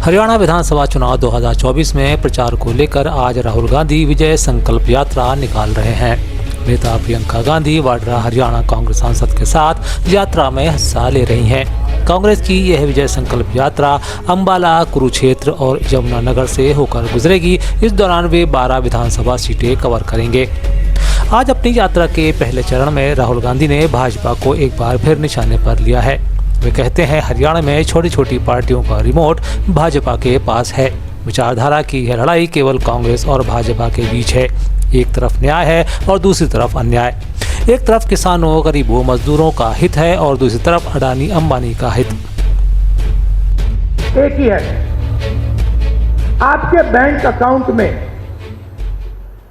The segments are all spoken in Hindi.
हरियाणा विधानसभा चुनाव 2024 में प्रचार को लेकर आज राहुल गांधी विजय संकल्प यात्रा निकाल रहे हैं। नेता प्रियंका गांधी वाड्रा हरियाणा कांग्रेस सांसद के साथ यात्रा में हिस्सा ले रही हैं। कांग्रेस की यह विजय संकल्प यात्रा अंबाला, कुरुक्षेत्र और यमुनानगर से होकर गुजरेगी। इस दौरान वे 12 विधानसभा सीटें कवर करेंगे। आज अपनी यात्रा के पहले चरण में राहुल गांधी ने भाजपा को एक बार फिर निशाने पर लिया है। वे कहते हैं हरियाणा में छोटी छोटी पार्टियों का रिमोट भाजपा के पास है। विचारधारा की यह लड़ाई केवल कांग्रेस और भाजपा के बीच है। एक तरफ न्याय है और दूसरी तरफ अन्याय। एक तरफ किसानों, गरीबों, मजदूरों का हित है और दूसरी तरफ अडानी अंबानी का हित। एक ही है, आपके बैंक अकाउंट में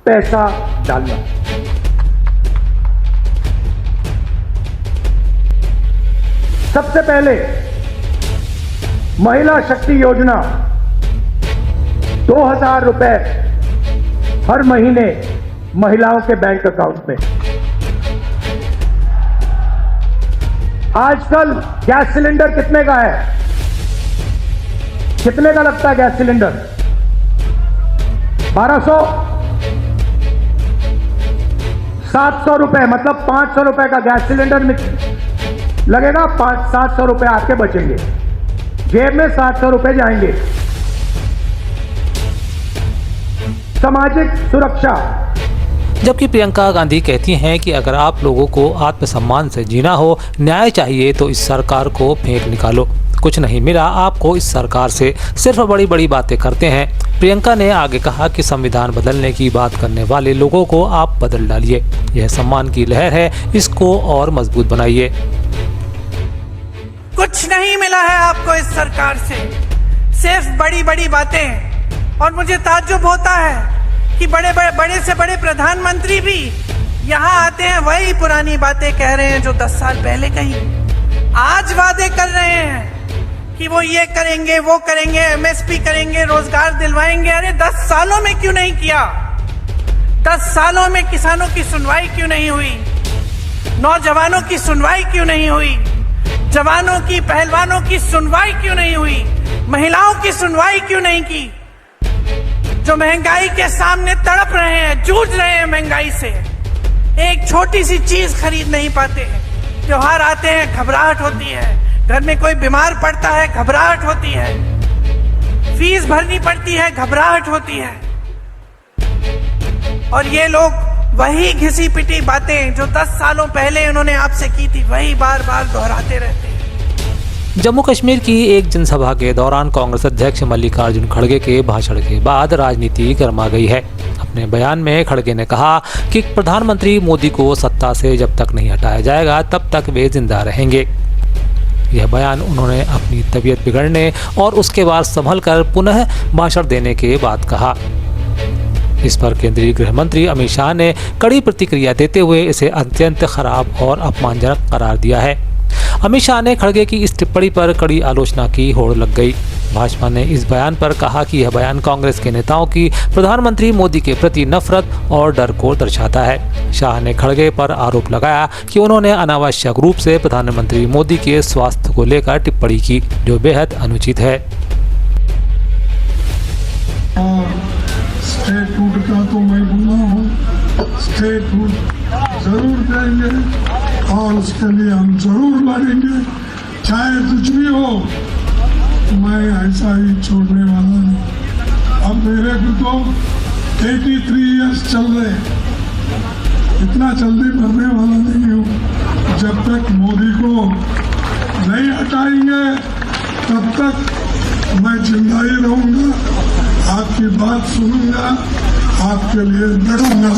पैसा डालना। सबसे पहले महिला शक्ति योजना 2000 रुपए हर महीने महिलाओं के बैंक अकाउंट में। आजकल गैस सिलेंडर कितने का है? कितने का लगता है गैस सिलेंडर? 1200, 700 रुपए, मतलब 500 रुपए का गैस सिलेंडर में लगेगा। 700 रुपए आपके बचेंगे, जेब में 700 रुपए जाएंगे। सामाजिक सुरक्षा। जबकि प्रियंका गांधी कहती हैं कि अगर आप लोगों को आत्मसम्मान से जीना हो, न्याय चाहिए तो इस सरकार को फेंक निकालो। कुछ नहीं मिला आपको इस सरकार से, सिर्फ बड़ी बड़ी बातें करते हैं। प्रियंका ने आगे कहा कि संविधान बदलने की बात करने वाले लोगों को आप बदल डालिए। यह सम्मान की लहर है, इसको और मजबूत बनाइए। कुछ नहीं मिला है आपको इस सरकार से, सिर्फ बड़ी बड़ी बातें। और मुझे ताज्जुब होता है कि बड़े से बड़े प्रधानमंत्री भी यहाँ आते हैं, वही पुरानी बातें कह रहे हैं जो 10 साल पहले कही। आज वादे कर रहे हैं कि वो ये करेंगे, वो करेंगे, एमएसपी करेंगे, रोजगार दिलवाएंगे। अरे 10 सालों में क्यों नहीं किया? 10 सालों में किसानों की सुनवाई क्यों नहीं हुई? नौजवानों की सुनवाई क्यों नहीं हुई? जवानों की, पहलवानों की सुनवाई क्यों नहीं हुई? महिलाओं की सुनवाई क्यों नहीं की? जो महंगाई के सामने तड़प रहे हैं, जूझ रहे हैं महंगाई से, एक छोटी सी चीज खरीद नहीं पाते हैं। त्योहार आते हैं, घबराहट होती है। घर में कोई बीमार पड़ता है, घबराहट होती है। फीस भरनी पड़ती है, घबराहट होती है। और ये लोग वही घिसी पिटी बातें जो 10 सालों पहले उन्होंने आपसे की थी, वही बार बार दोहराते रहते हैं। जम्मू कश्मीर की एक जनसभा के दौरान कांग्रेस अध्यक्ष मल्लिकार्जुन खड़गे के भाषण के बाद राजनीति गर्मा गई है। अपने बयान में खड़गे ने कहा कि प्रधानमंत्री मोदी को सत्ता से जब तक नहीं हटाया जाएगा तब तक वे जिंदा रहेंगे। यह बयान उन्होंने अपनी तबीयत बिगड़ने और उसके बाद संभल कर पुनः भाषण देने के बाद कहा। इस पर केंद्रीय गृह मंत्री अमित शाह ने कड़ी प्रतिक्रिया देते हुए इसे अत्यंत खराब और अपमानजनक करार दिया है। अमित शाह ने खड़गे की इस टिप्पणी पर कड़ी आलोचना की होड़ लग गई। भाजपा ने इस बयान पर कहा कि यह बयान कांग्रेस के नेताओं की प्रधानमंत्री मोदी के प्रति नफरत और डर को दर्शाता है। शाह ने खड़गे पर आरोप लगाया कि उन्होंने अनावश्यक रूप से प्रधानमंत्री मोदी के स्वास्थ्य को लेकर टिप्पणी की, जो बेहद अनुचित है। स्टेट फूड का तो मैं बोला हूँ, स्टेट फूड जरूर देंगे और उसके लिए हम जरूर लड़ेंगे, चाहे कुछ भी हो। मैं ऐसा ही छोड़ने वाला नहीं। अब मेरे को तो 83 इयर्स चल रहे, इतना जल्दी मरने वाला नहीं हूँ। जब तक मोदी को नहीं हटाएंगे तब तक मैं जिंदा ही रहूंगा, आपकी बात सुनूंगा, आपके लिए लड़ूंगा।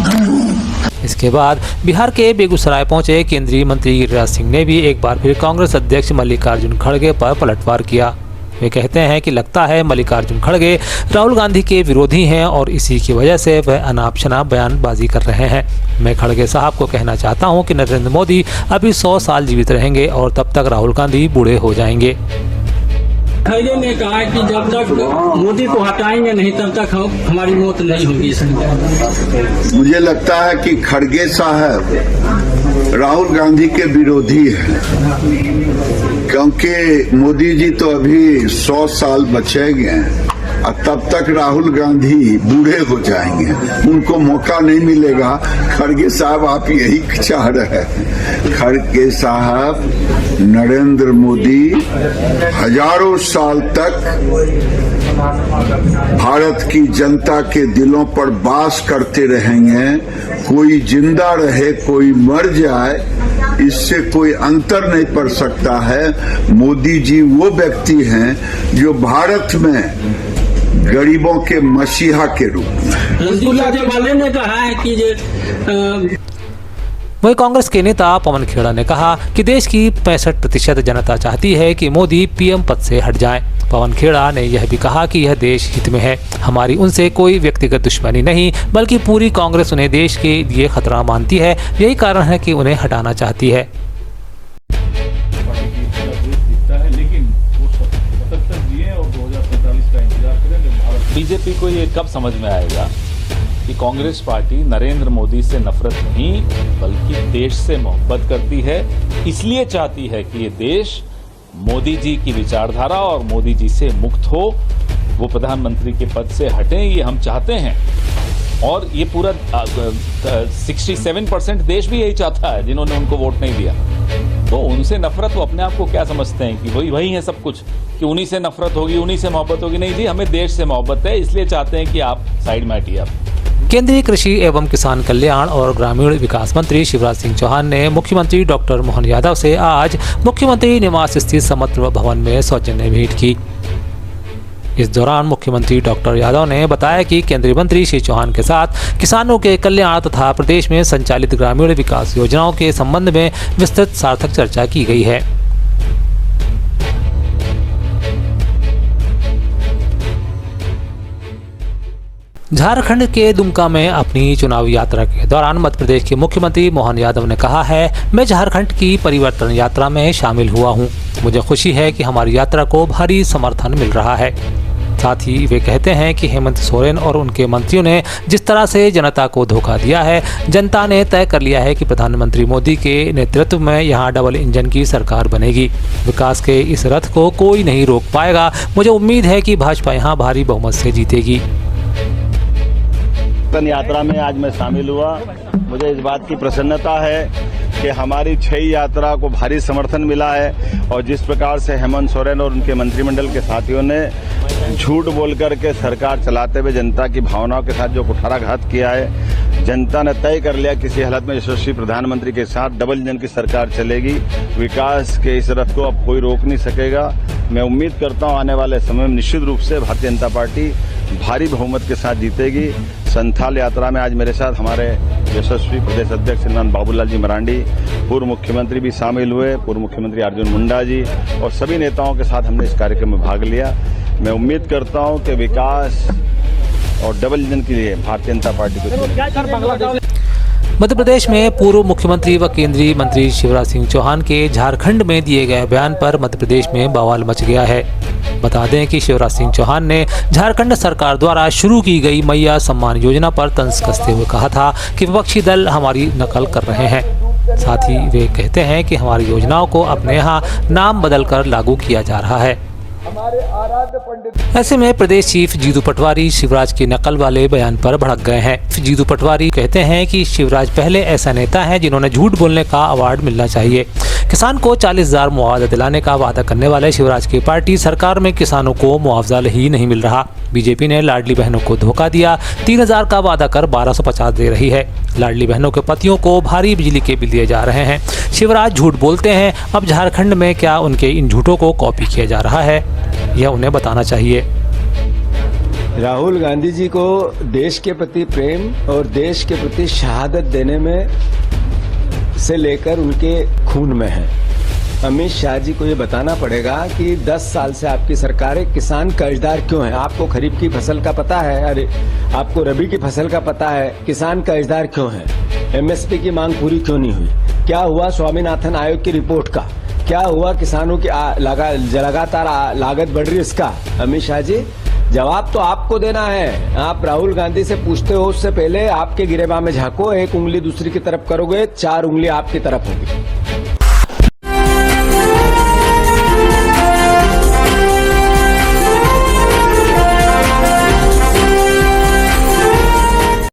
धन्यवाद। इसके बाद बिहार के बेगूसराय पहुंचे केंद्रीय मंत्री गिरिराज सिंह ने भी एक बार फिर कांग्रेस अध्यक्ष मल्लिकार्जुन खड़गे पर पलटवार किया। वे कहते हैं कि लगता है मल्लिकार्जुन खड़गे राहुल गांधी के विरोधी हैं और इसी की वजह से वह अनाप शनाप बयानबाजी कर रहे हैं। मैं खड़गे साहब को कहना चाहता हूं कि नरेंद्र मोदी अभी 100 साल जीवित रहेंगे और तब तक राहुल गांधी बूढ़े हो जाएंगे। खड़गे ने कहा कि जब तक मोदी को हटाएंगे नहीं तब तक हमारी मौत नहीं होगी। मुझे लगता है कि खड़गे साहब राहुल गांधी के विरोधी है, क्योंकि मोदी जी तो अभी 100 साल बचेंगे और तब तक राहुल गांधी बूढ़े हो जाएंगे, उनको मौका नहीं मिलेगा। खड़गे साहब आप यही चाह रहे हैं। खड़गे साहब नरेंद्र मोदी हजारों साल तक भारत की जनता के दिलों पर वास करते रहेंगे। कोई जिंदा रहे कोई मर जाए, इससे कोई अंतर नहीं पड़ सकता है। मोदी जी वो व्यक्ति हैं जो भारत में गरीबों के मसीहा के रूप में। रसगुल्ला वाले ने कहा है कि वहीं कांग्रेस के नेता पवन खेड़ा ने कहा कि देश की 65% जनता चाहती है कि मोदी पीएम पद से हट जाएं। पवन खेड़ा ने यह भी कहा कि यह देश हित में है, हमारी उनसे कोई व्यक्तिगत दुश्मनी नहीं, बल्कि पूरी कांग्रेस उन्हें देश के लिए खतरा मानती है। यही कारण है कि उन्हें हटाना चाहती है। बीजेपी को ये कब समझ में आएगा कि कांग्रेस पार्टी नरेंद्र मोदी से नफरत नहीं बल्कि देश से मोहब्बत करती है, इसलिए चाहती है कि ये देश मोदी जी की विचारधारा और मोदी जी से मुक्त हो, वो प्रधानमंत्री के पद से हटें, ये हम चाहते हैं। और ये पूरा 67% देश भी यही चाहता है जिन्होंने उनको वोट नहीं दिया। तो उनसे नफरत वो अपने आप को क्या समझते हैं कि वही है सब कुछ, कि उन्हीं से नफरत होगी, उन्हीं से मोहब्बत होगी। नहीं जी, हमें देश से मोहब्बत है, इसलिए चाहते हैं कि आप साइड में हटिए। आप केंद्रीय कृषि एवं किसान कल्याण और ग्रामीण विकास मंत्री शिवराज सिंह चौहान ने मुख्यमंत्री डॉक्टर मोहन यादव से आज मुख्यमंत्री निवास स्थित समत्व भवन में सौजन्य भेंट की। इस दौरान मुख्यमंत्री डॉक्टर यादव ने बताया कि केंद्रीय मंत्री श्री चौहान के साथ किसानों के कल्याण तथा प्रदेश में संचालित ग्रामीण विकास योजनाओं के संबंध में विस्तृत सार्थक चर्चा की गई है। झारखंड के दुमका में अपनी चुनावी यात्रा के दौरान मध्य प्रदेश के मुख्यमंत्री मोहन यादव ने कहा है, मैं झारखंड की परिवर्तन यात्रा में शामिल हुआ हूं। मुझे खुशी है कि हमारी यात्रा को भारी समर्थन मिल रहा है। साथ ही वे कहते हैं कि हेमंत सोरेन और उनके मंत्रियों ने जिस तरह से जनता को धोखा दिया है, जनता ने तय कर लिया है कि प्रधानमंत्री मोदी के नेतृत्व में यहां डबल इंजन की सरकार बनेगी। विकास के इस रथ को कोई नहीं रोक पाएगा। मुझे उम्मीद है कि भाजपा यहां भारी बहुमत से जीतेगी। यात्रा में आज मैं शामिल हुआ। मुझे इस बात की प्रसन्नता है कि हमारी 6 यात्रा को भारी समर्थन मिला है और जिस प्रकार से हेमंत सोरेन और उनके मंत्रिमंडल के साथियों ने झूठ बोल करके सरकार चलाते हुए जनता की भावनाओं के साथ जो कुठाराघात किया है, जनता ने तय कर लिया किसी हालत में यशस्वी प्रधानमंत्री के साथ डबल इंजन की सरकार चलेगी। विकास के इस रथ को अब कोई रोक नहीं सकेगा। मैं उम्मीद करता हूं आने वाले समय में निश्चित रूप से भारतीय जनता पार्टी भारी बहुमत के साथ जीतेगी। संथाल यात्रा में आज मेरे साथ हमारे यशस्वी प्रदेश अध्यक्ष श्रीमान बाबूलाल जी मरांडी, पूर्व मुख्यमंत्री भी शामिल हुए, पूर्व मुख्यमंत्री अर्जुन मुंडा जी और सभी नेताओं के साथ हमने इस कार्यक्रम में भाग लिया। मैं उम्मीद करता हूं कि विकास और डबल इंजन के लिए भारतीय जनता पार्टी को। मध्य प्रदेश में पूर्व मुख्यमंत्री व केंद्रीय मंत्री शिवराज सिंह चौहान के झारखंड में दिए गए बयान पर मध्य प्रदेश में बवाल मच गया है। बता दें कि शिवराज सिंह चौहान ने झारखंड सरकार द्वारा शुरू की गई मैया सम्मान योजना पर तंज कसते हुए कहा था कि विपक्षी दल हमारी नकल कर रहे हैं। साथ ही वे कहते हैं कि हमारी योजनाओं को अपने यहाँ नाम बदलकर लागू किया जा रहा है। ऐसे में प्रदेश चीफ जीतू पटवारी शिवराज की नकल वाले बयान पर भड़क गए हैं। जीतू पटवारी कहते हैं कि शिवराज पहले ऐसा नेता है जिन्होंने झूठ बोलने का अवार्ड मिलना चाहिए। किसान को 40,000 मुआवजा दिलाने का वादा करने वाले शिवराज की पार्टी सरकार में किसानों को मुआवजा ही नहीं मिल रहा। बीजेपी ने लाडली बहनों को धोखा दिया, 3,000 का वादा कर 1,250 दे रही है। लाडली बहनों के पतियों को भारी बिजली के बिल दिए जा रहे हैं। शिवराज झूठ बोलते हैं। अब झारखंड में क्या उनके इन झूठों को कॉपी किया जा रहा है, यह उन्हें बताना चाहिए। राहुल गांधी जी को देश के प्रति प्रेम और देश के प्रति शहादत देने में से लेकर उनके खून में है। अमित शाह जी को ये बताना पड़ेगा कि 10 साल से आपकी सरकार है, किसान कर्जदार क्यों है? आपको खरीफ की फसल का पता है, अरे आपको रबी की फसल का पता है, किसान कर्जदार क्यों है? एमएसपी की मांग पूरी क्यों नहीं हुई? क्या हुआ स्वामीनाथन आयोग की रिपोर्ट का? क्या हुआ किसानों की लगातार लागत बढ़ रही है इसका? अमित शाह जी, जवाब तो आपको देना है। आप राहुल गांधी से पूछते हो उससे पहले आपके गिरेबान में झांको, एक उंगली दूसरी की तरफ करोगे, 4 उंगली आपकी तरफ होगी।